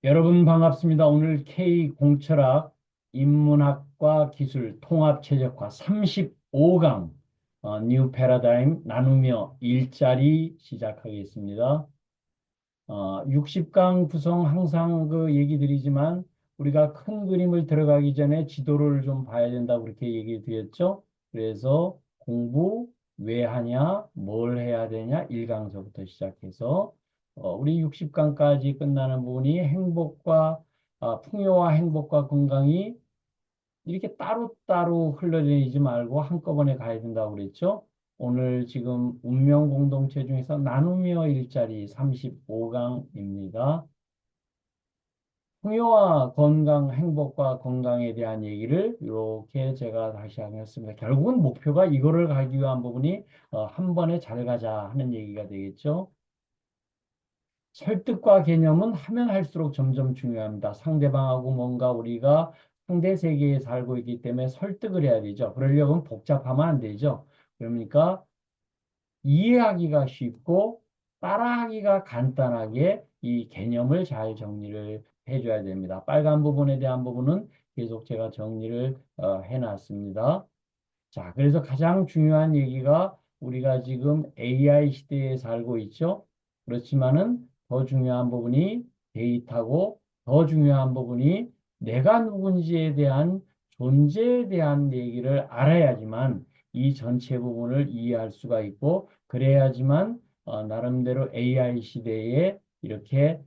여러분 반갑습니다. 오늘 K공철학 인문학과 기술 통합 최적화 35강 뉴 패러다임 나누며 일자리 시작하겠습니다. 60강 구성 항상 그 얘기 드리지만 우리가 큰 그림을 들어가기 전에 지도를 좀 봐야 된다고 그렇게 얘기 드렸죠. 그래서 공부 왜 하냐, 뭘 해야 되냐, 1강서부터 시작해서 우리 60강까지 끝나는 부분이 풍요와 행복과 건강이 이렇게 따로따로 흘러다니지 말고 한꺼번에 가야 된다고 그랬죠. 오늘 지금 운명 공동체 중에서 나누며 일자리 35강입니다. 풍요와 건강, 행복과 건강에 대한 얘기를 이렇게 제가 다시 하겠습니다. 결국은 목표가 이거를 가기 위한 부분이 한 번에 잘 가자 하는 얘기가 되겠죠. 설득과 개념은 하면 할수록 점점 중요합니다. 상대방하고 뭔가 우리가 상대 세계에 살고 있기 때문에 설득을 해야 되죠. 그러려면 복잡하면 안 되죠. 그러니까 이해하기가 쉽고 따라하기가 간단하게 이 개념을 잘 정리를 해줘야 됩니다. 빨간 부분에 대한 부분은 계속 제가 정리를 해놨습니다. 자, 그래서 가장 중요한 얘기가 우리가 지금 AI 시대에 살고 있죠. 그렇지만은 더 중요한 부분이 데이터고 더 중요한 부분이 내가 누군지에 대한 존재에 대한 얘기를 알아야지만 이 전체 부분을 이해할 수가 있고 그래야지만 나름대로 AI 시대에 이렇게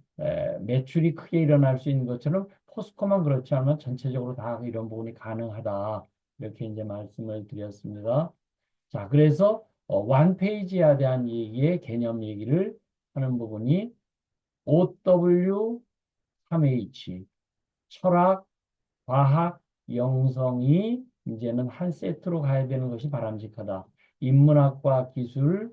매출이 크게 일어날 수 있는 것처럼 포스코만 그렇지 않으면 전체적으로 다 이런 부분이 가능하다. 이렇게 이제 말씀을 드렸습니다. 자, 그래서 원페이지에 대한 얘기의 개념 얘기를 하는 부분이 OW3H, 철학, 과학, 영성이 이제는 한 세트로 가야 되는 것이 바람직하다. 인문학과 기술,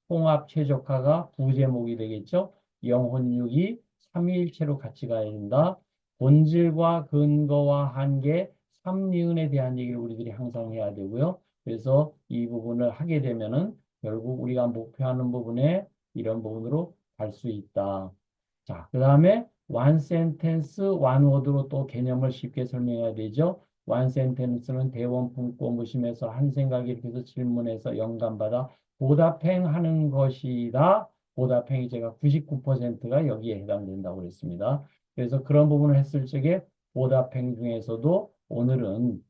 통합 최적화가 부제목이 되겠죠. 영혼육이 삼위일체로 같이 가야 된다. 본질과 근거와 한계, 삼리은에 대한 얘기를 우리들이 항상 해야 되고요. 그래서 이 부분을 하게 되면은 결국 우리가 목표하는 부분에 이런 부분으로 갈 수 있다. 자, 그 다음에 one sentence, one word로 또 개념을 쉽게 설명해야 되죠. one sentence는 대원 품고 무심해서 한 생각이 이렇게 해서 질문해서 영감받아 보답행하는 것이다. 보답행이 제가 99%가 여기에 해당된다고 그랬습니다. 그래서 그런 부분을 했을 적에 보답행 중에서도 오늘은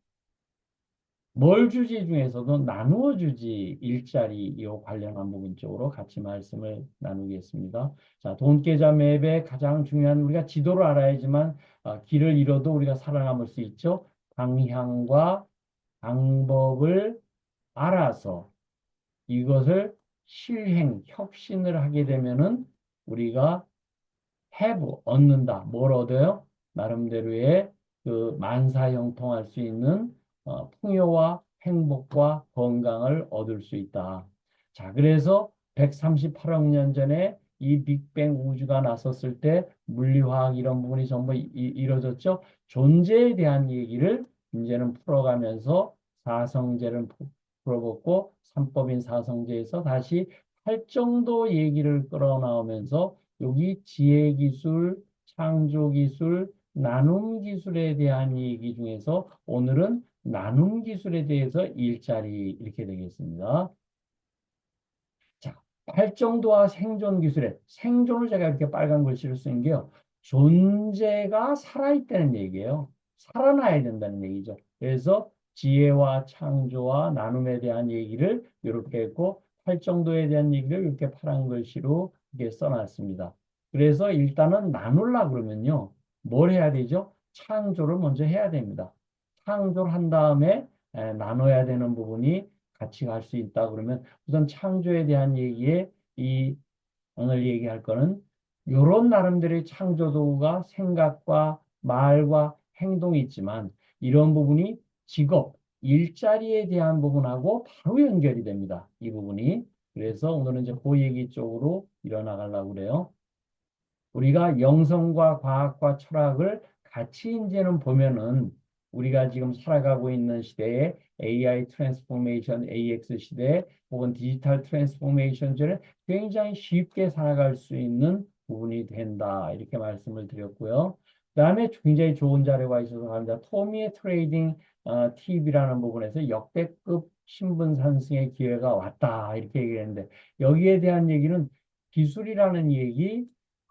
뭘 주지 중에서도 나누어 주지 일자리 이 관련한 부분 쪽으로 같이 말씀을 나누겠습니다. 자, 돈계좌 맵의 가장 중요한 우리가 지도를 알아야지만 길을 잃어도 우리가 살아남을 수 있죠. 방향과 방법을 알아서 이것을 혁신을 하게 되면은 우리가 have, 얻는다. 뭘 얻어요? 나름대로의 그 만사형통할 수 있는 풍요와 행복과 건강을 얻을 수 있다. 자, 그래서 138억 년 전에 이 빅뱅 우주가 났었을 때 물리화학 이런 부분이 전부 이루어졌죠. 존재에 대한 얘기를 이제는 풀어가면서 사성제를 풀어봤고 삼법인 사성제에서 다시 활정도 얘기를 끌어나오면서 여기 지혜기술, 창조기술, 나눔기술에 대한 얘기 중에서 오늘은 나눔기술에 대해서 일자리 이렇게 되겠습니다. 자, 활정도와 생존기술에 생존을 제가 이렇게 빨간 글씨로 쓴 게요. 존재가 살아있다는 얘기예요. 살아나야 된다는 얘기죠. 그래서 지혜와 창조와 나눔에 대한 얘기를 이렇게 했고 활정도에 대한 얘기를 이렇게 파란 글씨로 이렇게 써놨습니다. 그래서 일단은 나눌라 그러면요. 뭘 해야 되죠? 창조를 먼저 해야 됩니다. 창조를 한 다음에 나눠야 되는 부분이 같이 갈 수 있다 그러면 우선 창조에 대한 얘기에 이 오늘 얘기할 거는 요런 나름대로의 창조 도구가 생각과 말과 행동이 있지만 이런 부분이 직업, 일자리에 대한 부분하고 바로 연결이 됩니다. 이 부분이. 그래서 오늘은 이제 그 얘기 쪽으로 일어나가려고 그래요. 우리가 영성과 과학과 철학을 같이 이제는 보면은 우리가 지금 살아가고 있는 시대에 AI 트랜스포메이션, AX 시대 혹은 디지털 트랜스포메이션 전에 굉장히 쉽게 살아갈 수 있는 부분이 된다. 이렇게 말씀을 드렸고요. 그다음에 굉장히 좋은 자료가 있어서 갑니다. 토미의 트레이딩 팁이라는 부분에서 역대급 신분 상승의 기회가 왔다. 이렇게 얘기했는데 여기에 대한 얘기는 기술이라는 얘기,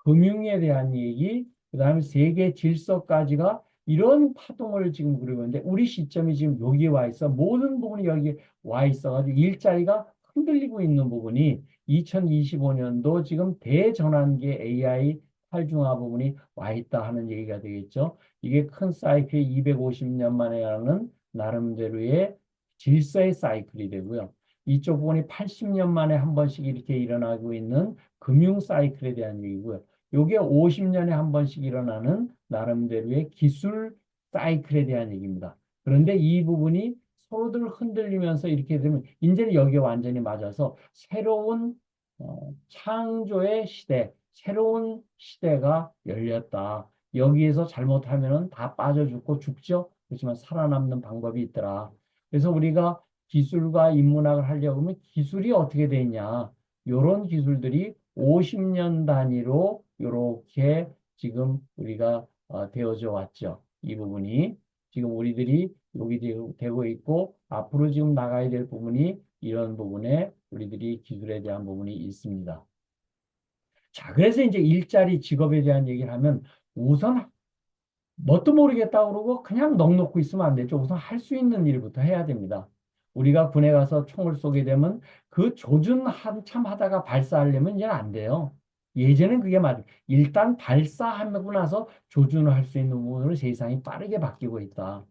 금융에 대한 얘기, 그다음에 세계 질서까지가 이런 파동을 지금 그리고 있는데 우리 시점이 지금 여기에 와 있어. 모든 부분이 여기에 와 있어가지고 일자리가 흔들리고 있는 부분이 2025년도 지금 대전환기 AI 탈중화 부분이 와 있다 하는 얘기가 되겠죠. 이게 큰 사이클이 250년 만에 하는 나름대로의 질서의 사이클이 되고요. 이쪽 부분이 80년 만에 한 번씩 이렇게 일어나고 있는 금융 사이클에 대한 얘기고요. 요게 50년에 한 번씩 일어나는 나름대로의 기술 사이클에 대한 얘기입니다. 그런데 이 부분이 서로들 흔들리면서 이렇게 되면 이제는 여기에 완전히 맞아서 새로운 창조의 시대, 새로운 시대가 열렸다. 여기에서 잘못하면은 다 빠져 죽고 죽죠. 그렇지만 살아남는 방법이 있더라. 그래서 우리가 기술과 인문학을 하려고 하면 기술이 어떻게 되냐. 이런 기술들이 50년 단위로 이렇게 지금 우리가 되어져 왔죠. 이 부분이 지금 우리들이 여기 되고 있고 앞으로 지금 나가야 될 부분이 이런 부분에 우리들이 기술에 대한 부분이 있습니다. 자, 그래서 이제 일자리 직업에 대한 얘기를 하면 우선 뭣도 모르겠다 그러고 그냥 넋 놓고 있으면 안 되죠. 우선 할 수 있는 일부터 해야 됩니다. 우리가 군에 가서 총을 쏘게 되면 그 조준 한참 하다가 발사하려면 이제는 안 돼요. 예전엔 그게 맞아요. 일단 발사하고 나서 조준을 할 수 있는 부분으로 세상이 빠르게 바뀌고 있다.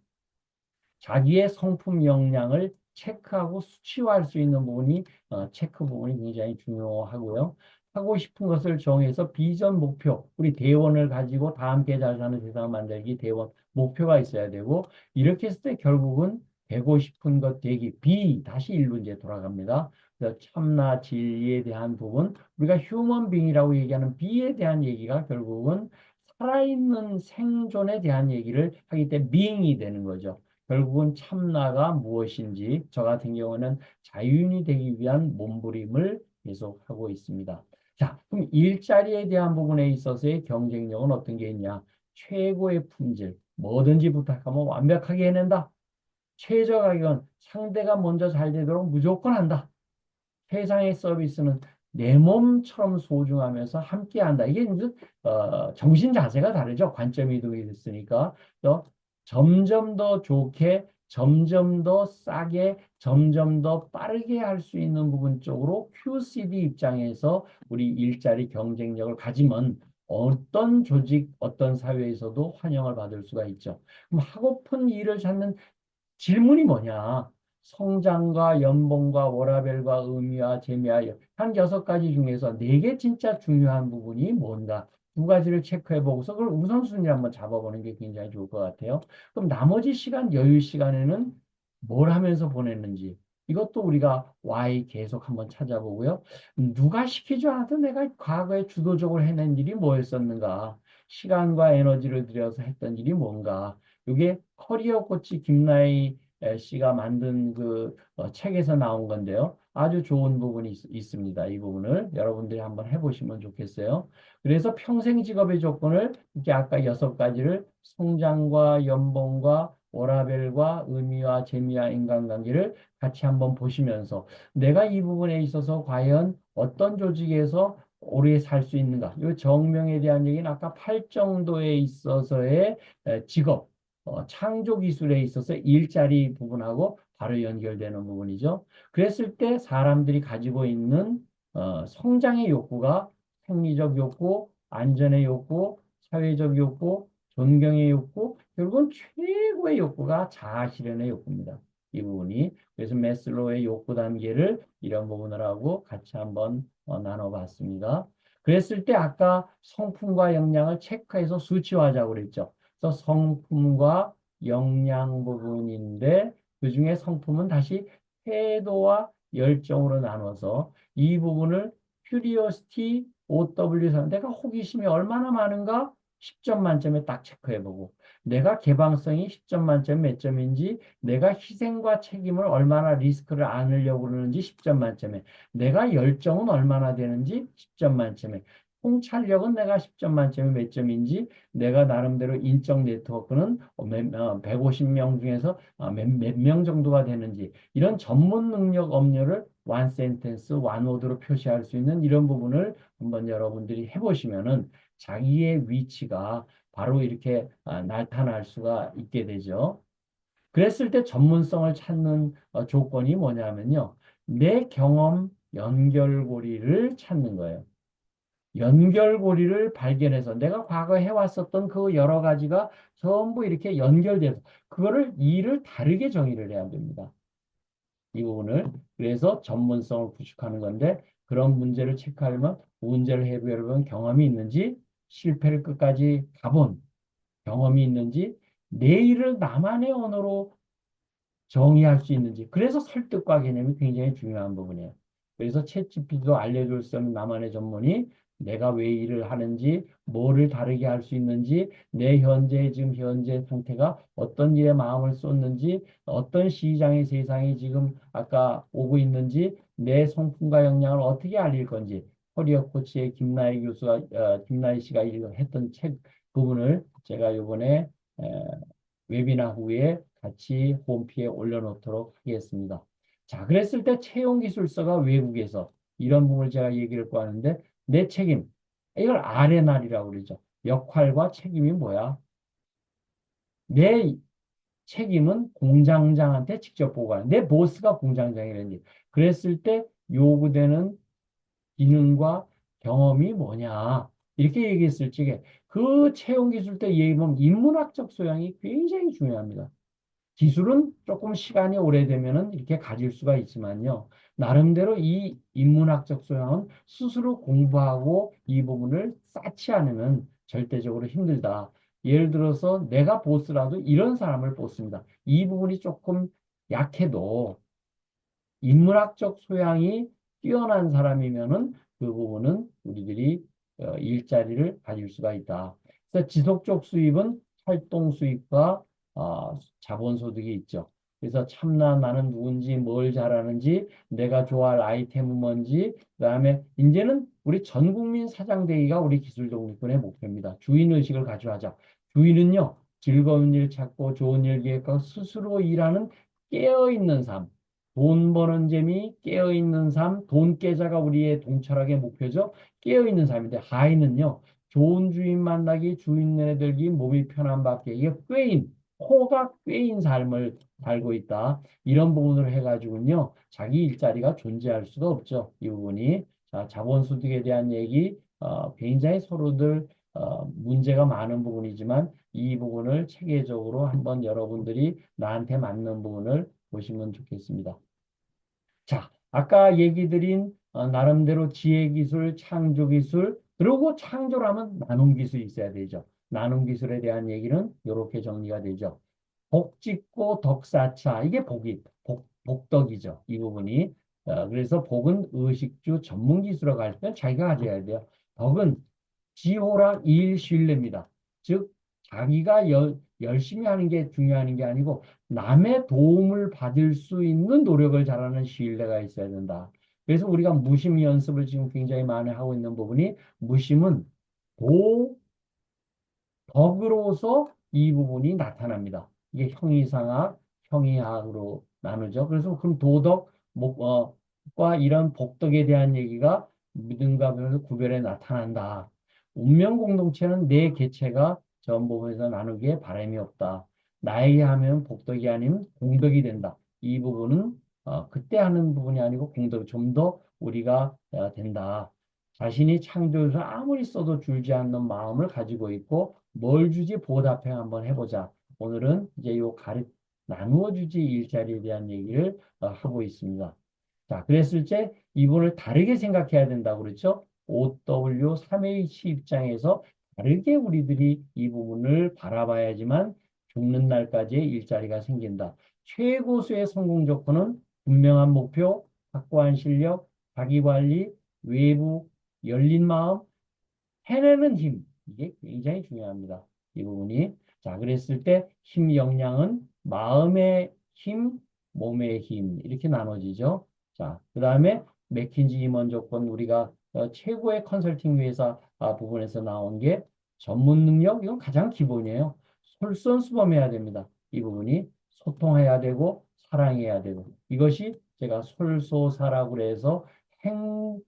자기의 성품 역량을 체크하고 수치화할 수 있는 부분이 체크 부분이 굉장히 중요하고요. 하고 싶은 것을 정해서 비전 목표, 우리 대원을 가지고 다 함께 잘 사는 세상 만들기 대원 목표가 있어야 되고 이렇게 했을 때 결국은 되고 싶은 것 되기 B 다시 일로 이제 돌아갑니다. 그래서 참나 진리에 대한 부분 우리가 휴먼 빙이라고 얘기하는 B에 대한 얘기가 결국은 살아있는 생존에 대한 얘기를 하기 때문에 빙이 되는 거죠. 결국은 참나가 무엇인지 저 같은 경우는 자유인이 되기 위한 몸부림을 계속하고 있습니다. 자, 그럼 일자리에 대한 부분에 있어서의 경쟁력은 어떤 게 있냐? 최고의 품질, 뭐든지 부탁하면 완벽하게 해낸다. 최저 가격은 상대가 먼저 잘 되도록 무조건 한다. 세상의 서비스는 내 몸처럼 소중하면서 함께한다. 이게 이제 정신 자세가 다르죠. 관점 이동이 됐으니까. 또 점점 더 좋게, 점점 더 싸게, 점점 더 빠르게 할 수 있는 부분 쪽으로 QCD 입장에서 우리 일자리 경쟁력을 가지면 어떤 조직, 어떤 사회에서도 환영을 받을 수가 있죠. 그럼 하고픈 일을 찾는 질문이 뭐냐? 성장과 연봉과 워라밸과 의미와 재미와 한 6가지 중에서 4개 진짜 중요한 부분이 뭔가? 두 가지를 체크해 보고서 그걸 우선순위를 한번 잡아보는 게 굉장히 좋을 것 같아요. 그럼 나머지 시간, 여유 시간에는 뭘 하면서 보냈는지 이것도 우리가 why 계속 한번 찾아보고요. 누가 시키지 않아도 내가 과거에 주도적으로 해낸 일이 뭐였었는가? 시간과 에너지를 들여서 했던 일이 뭔가? 이게 커리어 코치 김나희 씨가 만든 그 책에서 나온 건데요. 아주 좋은 부분이 있습니다. 이 부분을 여러분들이 한번 해보시면 좋겠어요. 그래서 평생 직업의 조건을 이렇게 아까 6가지를 성장과 연봉과 워라밸과 의미와 재미와 인간관계를 같이 한번 보시면서 내가 이 부분에 있어서 과연 어떤 조직에서 오래 살 수 있는가? 이 정명에 대한 얘기는 아까 8정도에 있어서의 직업 창조 기술에 있어서 일자리 부분하고 바로 연결되는 부분이죠. 그랬을 때 사람들이 가지고 있는 성장의 욕구가 생리적 욕구, 안전의 욕구, 사회적 욕구, 존경의 욕구, 결국은 최고의 욕구가 자아 실현의 욕구입니다. 이 부분이. 그래서 메슬로우의 욕구 단계를 이런 부분을 하고 같이 한번 나눠봤습니다. 그랬을 때 아까 성품과 역량을 체크해서 수치화하자고 그랬죠. 그래서 성품과 역량 부분인데 그중에 성품은 다시 태도와 열정으로 나눠서 이 부분을 curiosity, OW 내가 호기심이 얼마나 많은가 10점 만점에 딱 체크해보고 내가 개방성이 10점 만점 몇 점인지 내가 희생과 책임을 얼마나 리스크를 안으려고 그러는지 10점 만점에 내가 열정은 얼마나 되는지 10점 만점에 통찰력은 내가 10점 만점에 몇 점인지, 내가 나름대로 인적 네트워크는 150명 중에서 몇 명 정도가 되는지, 이런 전문 능력 업무를 원 센텐스, 원 워드로 표시할 수 있는 이런 부분을 한번 여러분들이 해보시면은 자기의 위치가 바로 이렇게 나타날 수가 있게 되죠. 그랬을 때 전문성을 찾는 조건이 뭐냐면요. 내 경험 연결고리를 찾는 거예요. 연결고리를 발견해서 내가 과거에 해왔었던 그 여러 가지가 전부 이렇게 연결돼서 그거를 일을 다르게 정의를 해야 됩니다. 이 부분을. 그래서 전문성을 구축하는 건데 그런 문제를 체크하려면 문제를 해결해본 경험이 있는지 실패를 끝까지 가본 경험이 있는지 내 일을 나만의 언어로 정의할 수 있는지. 그래서 설득과 개념이 굉장히 중요한 부분이에요. 그래서 챗GPT도 알려줄 수 없는 나만의 전문이 내가 왜 일을 하는지, 뭐를 다르게 할 수 있는지, 내 현재, 지금 현재 상태가 어떤 일에 마음을 쏟는지, 어떤 시장의 세상이 지금 아까 오고 있는지, 내 성품과 역량을 어떻게 알릴 건지, 커리어 코치의 김나희 씨가 했던 책 부분을 제가 요번에 웨비나 후에 같이 홈피에 올려놓도록 하겠습니다. 자, 그랬을 때 채용기술서가 외국에서 이런 부분을 제가 얘기를 고 하는데 내 책임, 이걸 R&R이라고 그러죠. 역할과 책임이 뭐야? 내 책임은 공장장한테 직접 보고하는 내 보스가 공장장이라는 얘기. 그랬을 때 요구되는 기능과 경험이 뭐냐? 이렇게 얘기했을 적에 그 채용기술 때 얘기하면 인문학적 소양이 굉장히 중요합니다. 기술은 조금 시간이 오래되면은 이렇게 가질 수가 있지만요. 나름대로 이 인문학적 소양은 스스로 공부하고 이 부분을 쌓지 않으면 절대적으로 힘들다. 예를 들어서 내가 보스라도 이런 사람을 뽑습니다. 이 부분이 조금 약해도 인문학적 소양이 뛰어난 사람이면은 그 부분은 우리들이 일자리를 가질 수가 있다. 그래서 지속적 수입은 활동 수입과 자본소득이 있죠. 그래서 참나 나는 누군지 뭘 잘하는지 내가 좋아할 아이템은 뭔지 그다음에 이제는 우리 전 국민 사장되기가 우리 기술 독립군의 목표입니다. 주인의식을 가져가자. 주인은요 즐거운 일 찾고 좋은 일 기획하고 스스로 일하는 깨어있는 삶. 돈 버는 재미, 깨어있는 삶, 돈 깨자가 우리의 동철학의 목표죠. 깨어있는 삶인데 하이는요. 좋은 주인 만나기, 주인 눈에 들기, 몸이 편한 밖에 이게 코가 꿰인 삶을 살고 있다. 이런 부분을 해가지고는요. 자기 일자리가 존재할 수가 없죠. 이 부분이. 자, 자본소득에 대한 얘기, 굉장히 서로들 문제가 많은 부분이지만 이 부분을 체계적으로 한번 여러분들이 나한테 맞는 부분을 보시면 좋겠습니다. 자, 아까 얘기 드린 나름대로 지혜기술, 창조기술, 그리고 창조라면 나눔기술이 있어야 되죠. 나눔기술에 대한 얘기는 이렇게 정리가 되죠. 복짓고 덕사차, 이게 복덕이죠. 이 부분이. 그래서 복은 의식주 전문기술로 갈 때 자기가 가져야 돼요. 덕은 지호랑 일신뢰입니다. 즉, 자기가 열심히 하는 게 중요한 게 아니고 남의 도움을 받을 수 있는 노력을 잘하는 신뢰가 있어야 된다. 그래서 우리가 무심 연습을 지금 굉장히 많이 하고 있는 부분이 무심은 도, 덕으로서 이 부분이 나타납니다. 이게 형이상학, 형이학으로 나누죠. 그래서 그럼 도덕, 과 이런 복덕에 대한 얘기가 믿음과 구별에 나타난다. 운명 공동체는 내 개체가 전 부분에서 나누기에 바람이 없다. 나에게 하면 복덕이 아닌 공덕이 된다. 이 부분은 그때 하는 부분이 아니고 공덕이 좀 더 우리가 된다. 자신이 창조해서 아무리 써도 줄지 않는 마음을 가지고 있고 뭘 주지 보답해 한번 해보자. 오늘은 이제 나누어 주지 일자리에 대한 얘기를 하고 있습니다. 자, 그랬을 때 이분을 다르게 생각해야 된다고 그랬죠? OW 3H 입장에서 다르게 우리들이 이 부분을 바라봐야지만 죽는 날까지의 일자리가 생긴다. 최고수의 성공 조건은 분명한 목표, 확고한 실력, 자기관리, 외부, 열린 마음, 해내는 힘. 이게 굉장히 중요합니다. 이 부분이. 자, 그랬을 때 힘 역량은 마음의 힘, 몸의 힘. 이렇게 나눠지죠. 자, 그 다음에 맥킨지 임원 조건 우리가 최고의 컨설팅 회사 부분에서 나온 게 전문 능력, 이건 가장 기본이에요. 솔선수범해야 됩니다. 이 부분이 소통해야 되고 사랑해야 되고 이것이 제가 솔소사라고 그래서 행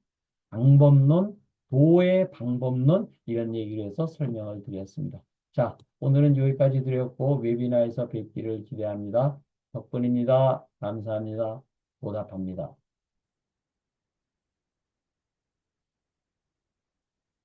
방법론, 도의 방법론 이런 얘기를 해서 설명을 드렸습니다. 자, 오늘은 여기까지 드렸고 웨비나에서 뵙기를 기대합니다. 덕분입니다. 감사합니다. 보답합니다.